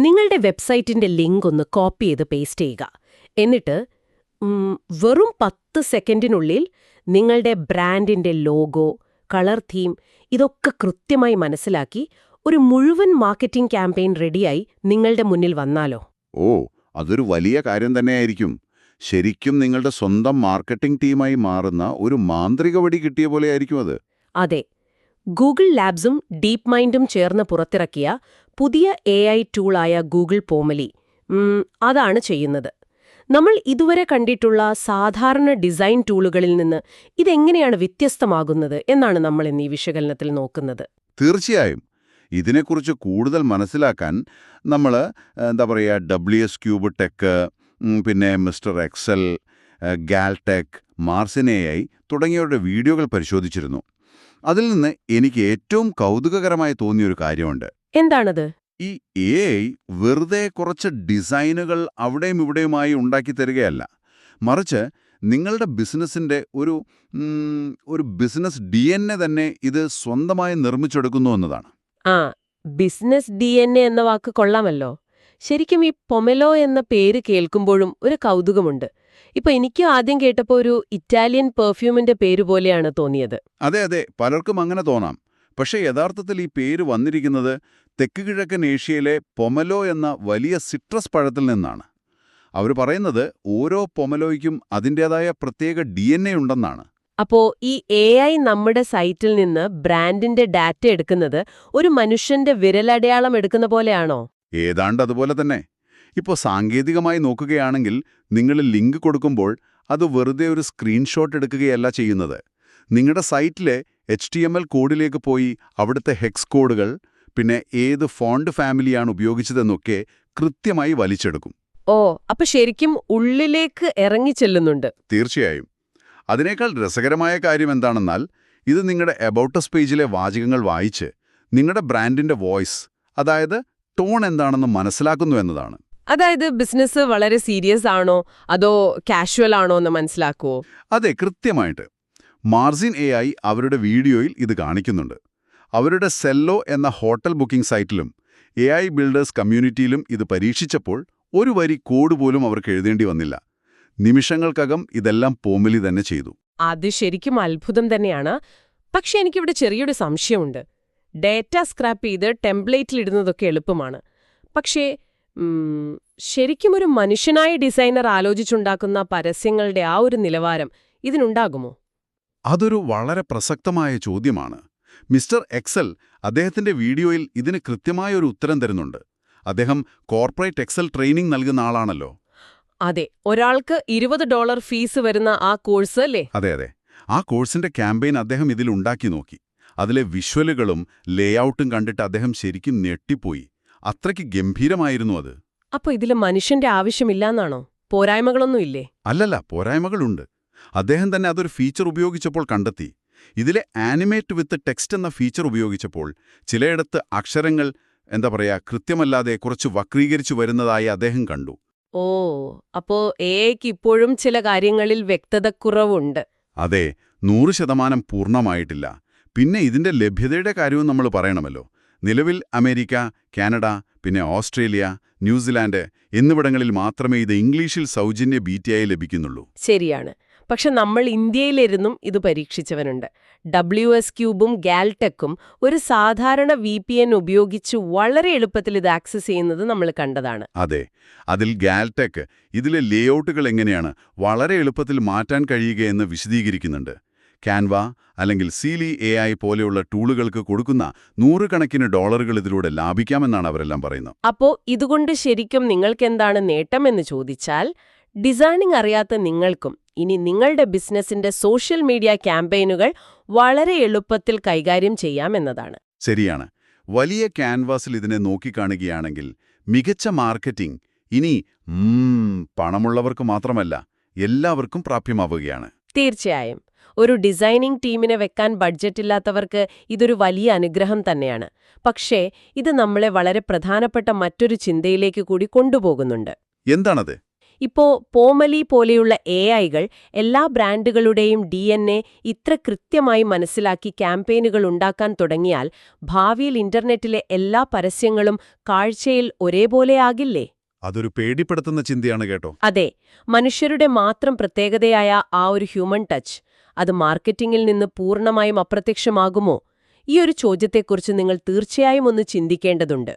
നിങ്ങളുടെ വെബ്സൈറ്റിന്റെ ലിങ്ക് ഒന്ന് കോപ്പി ചെയ്ത് പേസ്റ്റ് ചെയ്യുക. എന്നിട്ട് വെറും 10 സെക്കൻഡിനുള്ളിൽ നിങ്ങളുടെ ബ്രാൻഡിന്റെ ലോഗോ, കളർ തീം ഇതൊക്കെ കൃത്യമായി മനസ്സിലാക്കി ഒരു മുഴുവൻ മാർക്കറ്റിംഗ് ക്യാമ്പയിൻ റെഡിയായി നിങ്ങളുടെ മുന്നിൽ വന്നാലോ? ഓ, അതൊരു വലിയ കാര്യം തന്നെയായിരിക്കും. ശരിക്കും നിങ്ങളുടെ സ്വന്തം മാർക്കറ്റിംഗ് ടീമായി മാറുന്ന ഒരു മാന്ത്രിക വടി കിട്ടിയ പോലെയായിരിക്കും അത്. അതെ. ഗൂഗിൾ ലാബ്സും ഡീപ് മൈൻഡും ചേർന്ന് പുറത്തിറക്കിയ പുതിയ AI ടൂളായ ഗൂഗിൾ പോമലി അതാണ് ചെയ്യുന്നത്. നമ്മൾ ഇതുവരെ കണ്ടിട്ടുള്ള സാധാരണ ഡിസൈൻ ടൂളുകളിൽ നിന്ന് ഇതെങ്ങനെയാണ് വ്യത്യസ്തമാകുന്നത് എന്നാണ് നമ്മൾ ഇന്ന് ഈ വിശകലനത്തിൽ നോക്കുന്നത്. തീർച്ചയായും. ഇതിനെക്കുറിച്ച് കൂടുതൽ മനസ്സിലാക്കാൻ നമ്മൾ WS ക്യൂബ് ടെക്, പിന്നെ മിസ്റ്റർ എക്സൽ, ഗാൽടെക്, മാർസിൻ AI തുടങ്ങിയവരുടെ വീഡിയോകൾ പരിശോധിച്ചിരുന്നു. അതിൽ നിന്ന് എനിക്ക് ഏറ്റവും കൗതുകകരമായി തോന്നിയൊരു കാര്യമുണ്ട്. എന്താണത്? ഈ AI വെറുതെ കുറച്ച് ഡിസൈനുകൾ അവിടെയും ഇവിടെയുമായി ഉണ്ടാക്കി തരികയല്ല, മറിച്ച് നിങ്ങളുടെ ബിസിനസ്സിന്റെ ഒരു ബിസിനസ് DNA തന്നെ ഇത് സ്വന്തമായി നിർമ്മിച്ചെടുക്കുന്നു എന്നതാണ്. ബിസിനസ് DNA എന്ന വാക്ക് കൊള്ളാമല്ലോ. ശരിക്കും ഈ പൊമലോ എന്ന പേര് കേൾക്കുമ്പോഴും ഒരു കൗതുകമുണ്ട്. ഇപ്പൊ എനിക്ക് ആദ്യം കേട്ടപ്പോൾ ഒരു ഇറ്റാലിയൻ പെർഫ്യൂമിന്റെ പേര് പോലെയാണ് തോന്നിയത്. അതെ, പലർക്കും അങ്ങനെ തോന്നാം. പക്ഷേ യഥാർത്ഥത്തിൽ ഈ പേര് വന്നിരിക്കുന്നത് തെക്ക് കിഴക്കൻ ഏഷ്യയിലെ പൊമലോ എന്ന വലിയ സിട്രസ് പഴത്തിൽ നിന്നാണ്. അവർ പറയുന്നത് ഓരോ പൊമലോയ്ക്കും അതിൻ്റേതായ പ്രത്യേക DNA ഉണ്ടെന്നാണ്. അപ്പോ ഈ AI നമ്മുടെ സൈറ്റിൽ നിന്ന് ബ്രാൻഡിന്റെ ഡാറ്റ എടുക്കുന്നത് ഒരു മനുഷ്യന്റെ വിരലടയാളം എടുക്കുന്ന പോലെയാണോ? ഏതാണ്ട് അതുപോലെ തന്നെ. ഇപ്പോൾ സാങ്കേതികമായി നോക്കുകയാണെങ്കിൽ നിങ്ങൾ ലിങ്ക് കൊടുക്കുമ്പോൾ അത് വെറുതെ ഒരു സ്ക്രീൻഷോട്ട് എടുക്കുകയല്ല ചെയ്യുന്നത്. നിങ്ങളുടെ സൈറ്റിലെ HTML കോഡിലേക്ക് പോയി അവിടുത്തെ ഹെക്സ് കോഡുകൾ, പിന്നെ ഏത് ഫോണ്ട് ഫാമിലിയാണ് ഉപയോഗിച്ചതെന്നൊക്കെ കൃത്യമായി വലിച്ചെടുക്കും. അപ്പൊ ശരിക്കും ഉള്ളിലേക്ക് ഇറങ്ങിച്ചെല്ലുന്നുണ്ട്. തീർച്ചയായും. അതിനേക്കാൾ രസകരമായ കാര്യം എന്താണെന്നാൽ ഇത് നിങ്ങളുടെ എബൌട്ട് അസ് പേജിലെ വാചകങ്ങൾ വായിച്ച് നിങ്ങളുടെ ബ്രാൻഡിന്റെ വോയിസ്, അതായത് ടോൺ എന്താണെന്ന് മനസ്സിലാക്കുന്നു എന്നതാണ്. അതായത് ബിസിനസ് വളരെ സീരിയസ് ആണോ അതോ കാഷ്വൽ ആണോ എന്ന് മനസ്സിലാക്കുവോ? അതെ, കൃത്യമായിട്ട്. മാർസിൻ AI അവരുടെ വീഡിയോയിൽ ഇത് കാണിക്കുന്നുണ്ട്. അവരുടെ സെല്ലോ എന്ന ഹോട്ടൽ ബുക്കിംഗ് സൈറ്റിലും AI ബിൽഡേഴ്സ് കമ്മ്യൂണിറ്റിയിലും ഇത് പരീക്ഷിച്ചപ്പോൾ ഒരു വരി കോഡ് പോലും അവർക്ക് എഴുതേണ്ടി വന്നില്ല. നിമിഷങ്ങൾക്കകം ഇതെല്ലാം പോമലി തന്നെ ചെയ്തു. അത് ശരിക്കും അത്ഭുതം തന്നെയാണ്. പക്ഷെ എനിക്കിവിടെ ചെറിയൊരു സംശയമുണ്ട്. ഡേറ്റ സ്ക്രാപ്പ് ചെയ്ത് ടെംപ്ലേറ്റിലിടുന്നതൊക്കെ എളുപ്പമാണ്. പക്ഷേ ശരിക്കും ഒരു മനുഷ്യനായ ഡിസൈനർ ആലോചിച്ചുണ്ടാക്കുന്ന പരസ്യങ്ങളുടെ ആ ഒരു നിലവാരം ഇതിനുണ്ടാകുമോ? അതൊരു വളരെ പ്രസക്തമായ ചോദ്യമാണ്. മിസ്റ്റർ എക്സൽ അദ്ദേഹത്തിന്റെ വീഡിയോയിൽ ഇതിന് കൃത്യമായ ഒരു ഉത്തരം തരുന്നുണ്ട്. അദ്ദേഹം കോർപ്പറേറ്റ് എക്സൽ ട്രെയിനിംഗ് നൽകുന്ന ആളാണല്ലോ. അതെ, ഒരാൾക്ക് $20 ഫീസ് വരുന്ന ആ കോഴ്സ് അല്ലേ? അതെ. ആ കോഴ്സിന്റെ ക്യാമ്പയിൻ അദ്ദേഹം ഇതിൽ ഉണ്ടാക്കി നോക്കി. അതിലെ വിഷ്വലുകളും ലേഔട്ടും കണ്ടിട്ട് അദ്ദേഹം ശരിക്കും ഞെട്ടിപ്പോയി. അത്രയ്ക്ക് ഗംഭീരമായിരുന്നു അത്. അപ്പൊ ഇതില് മനുഷ്യന്റെ ആവശ്യമില്ലാന്നാണോ? പോരായ്മകളൊന്നുമില്ലേ? അല്ലല്ല, പോരായ്മകളുണ്ട്. അദ്ദേഹം തന്നെ അതൊരു ഫീച്ചർ ഉപയോഗിച്ചപ്പോൾ കണ്ടെത്തി. ഇതിലെ ആനിമേറ്റ് വിത്ത് ടെക്സ്റ്റ് എന്ന ഫീച്ചർ ഉപയോഗിച്ചപ്പോൾ ചിലയിടത്ത് അക്ഷരങ്ങൾ കൃത്യമല്ലാതെ കുറച്ച് വക്രീകരിച്ചു വരുന്നതായി അദ്ദേഹം കണ്ടു. അപ്പോ AIക്ക് ഇപ്പോഴും ചില കാര്യങ്ങളിൽ വ്യക്തതക്കുറവുണ്ട്. അതെ, 100% പൂർണ്ണമായിട്ടില്ല. പിന്നെ ഇതിന്റെ ലഭ്യതയുടെ കാര്യവും നമ്മൾ പറയണമല്ലോ. നിലവിൽ അമേരിക്ക, കാനഡ, പിന്നെ ഓസ്ട്രേലിയ, ന്യൂസിലാൻഡ് എന്നിവിടങ്ങളിൽ മാത്രമേ ഇത് ഇംഗ്ലീഷിൽ സൗജന്യ ബീറ്റയായി ലഭിക്കുന്നുള്ളൂ. ശരിയാണ്. പക്ഷെ നമ്മൾ ഇന്ത്യയിലിരുന്നും ഇത് പരീക്ഷിച്ചവനുണ്ട്. WS ക്യൂബും ഗാൽടെക്കും ഒരു സാധാരണ VPN ഉപയോഗിച്ച് വളരെ എളുപ്പത്തിൽ ഇത് ആക്സസ് ചെയ്യുന്നത് നമ്മൾ കണ്ടതാണ്. അതെ, അതിൽ ഗാൽടെക് ഇതിലെ ലേഔട്ടുകൾ എങ്ങനെയാണ് വളരെ എളുപ്പത്തിൽ മാറ്റാൻ കഴിയുകയെന്ന് വിശദീകരിക്കുന്നുണ്ട്. ക്യാൻവ അല്ലെങ്കിൽ സീലി AI പോലെയുള്ള ടൂളുകൾക്ക് കൊടുക്കുന്ന $100 ഇതിലൂടെ ലാഭിക്കാമെന്നാണ് അവരെല്ലാം പറയുന്നത്. അപ്പോ ഇതുകൊണ്ട് ശരിക്കും നിങ്ങൾക്കെന്താണ് നേട്ടമെന്ന് ചോദിച്ചാൽ, ഡിസൈനിങ് അറിയാത്ത നിങ്ങൾക്കും ഇനി നിങ്ങളുടെ ബിസിനസിന്റെ സോഷ്യൽ മീഡിയ ക്യാമ്പയിനുകൾ വളരെ എളുപ്പത്തിൽ കൈകാര്യം ചെയ്യാമെന്നതാണ്. ശരിയാണ്. വലിയ ക്യാൻവാസിൽ ഇതിനെ നോക്കിക്കാണുകയാണെങ്കിൽ മികച്ച മാർക്കറ്റിംഗ് ഇനി പണമുള്ളവർക്ക് മാത്രമല്ല എല്ലാവർക്കും പ്രാപ്യമാവുകയാണ്. തീർച്ചയായും. ഒരു ഡിസൈനിംഗ് ടീമിനെ വെക്കാൻ ബഡ്ജറ്റില്ലാത്തവർക്ക് ഇതൊരു വലിയ അനുഗ്രഹം തന്നെയാണ്. പക്ഷേ ഇത് നമ്മളെ വളരെ പ്രധാനപ്പെട്ട മറ്റൊരു ചിന്തയിലേക്ക് കൂടി കൊണ്ടുപോകുന്നുണ്ട്. എന്താണത്? ഇപ്പോ പോമലി പോലെയുള്ള AI-കൾ എല്ലാ ബ്രാൻഡുകളുടെയും DNA ഇത്ര കൃത്യമായി മനസ്സിലാക്കി ക്യാമ്പയിനുകൾ ഉണ്ടാക്കാൻ തുടങ്ങിയാൽ ഭാവിയിൽ ഇന്റർനെറ്റിലെ എല്ലാ പരസ്യങ്ങളും കാഴ്ചയിൽ ഒരേപോലെയാകില്ലേ? അതൊരു പേടിപ്പെടുത്തുന്ന ചിന്തയാണ് കേട്ടോ. അതെ, മനുഷ്യരുടെ മാത്രം പ്രത്യേകതയായ ആ ഒരു ഹ്യൂമൻ ടച്ച് അത് മാർക്കറ്റിംഗിൽ നിന്ന് പൂർണ്ണമായും അപ്രത്യക്ഷമാകുമോ? ഈ ഒരു ചോദ്യത്തെക്കുറിച്ച് നിങ്ങൾ തീർച്ചയായും ഒന്ന് ചിന്തിക്കേണ്ടതുണ്ട്.